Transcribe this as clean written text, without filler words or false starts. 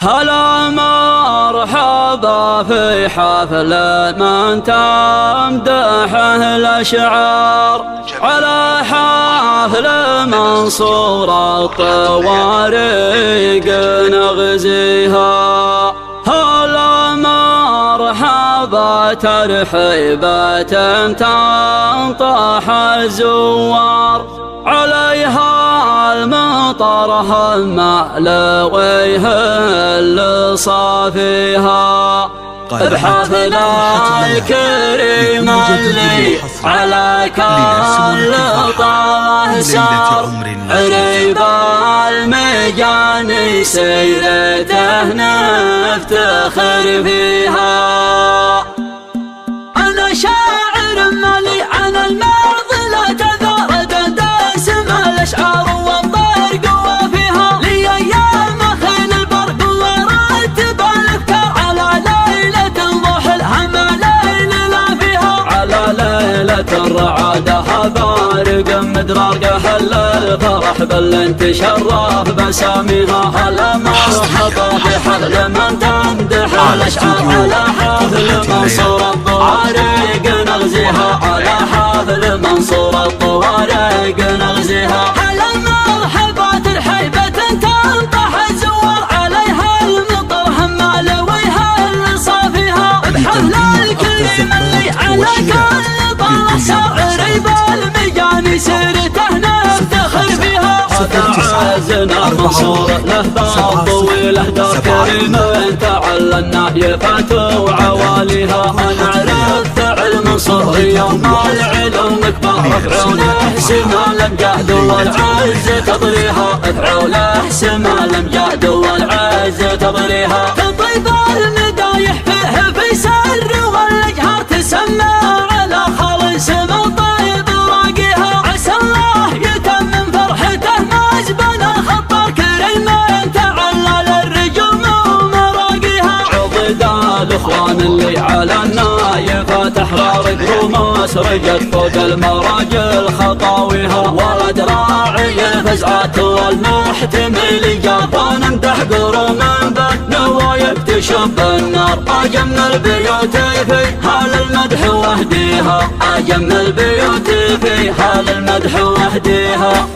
هلا مرحبا في حفل من تمدحه الأشعار، على حفل منصور الطوارق نغزيها. هلا مرحبا ترحيبة تنطح الزوار، عليها المطر هم لويه اللي صافيها. بحفل الكريم اللي على كل طه سار، عريب المجاني سيرته نفتخر فيها. أنا شاعر مالي عن الماضي لا تذر دسم الأشعار والطير قوة فيها. لي أيام خيل البرق ورتب الأفكار، على ليلة الضحى الهم ليل لا فيها. على ليلة الرعادة بارق مدرار قهل الفرح بالانتشار بساميها. هلا مرحبا بحفل من تمدح الأشعار، على حفل منصور الطوارق نغزيها. على حفل منصور الطوارق نغزيها. هلا مرحبا ترحيبة تنطح الزوار، عليها المطر هم لويها اللي صافيها. بحفل الكريم اللي على كل طه سار، عريب المجاني سيرته نفتخر فيها. تعزنا منصور له باب طويله دار كريم، تعلى النايفات وعواليها. نعرف فعل منصور يوم العلوم كبار، افعوله سما الامجاد والعز تطريها. افعوله سما الامجاد والعز تطريها. تطيب المدايح فيه في سر والجهار، تسمى على خالص من طيب راقيها. عسى الله يتمم فرحته مزبن الخطار، كريم تعلى للرجوم ومراقيها. عضد الاخوان اللي على النايفات احرار، قروم سرجت فوق المراجل خطاويها. ولد راعي الفزعات والمحتمل جابان، امدح قروم بالنوايب تشب النار. اجمل البيوت في هال المدح واهديها، اجمل البيوت في هال المدح واهديها.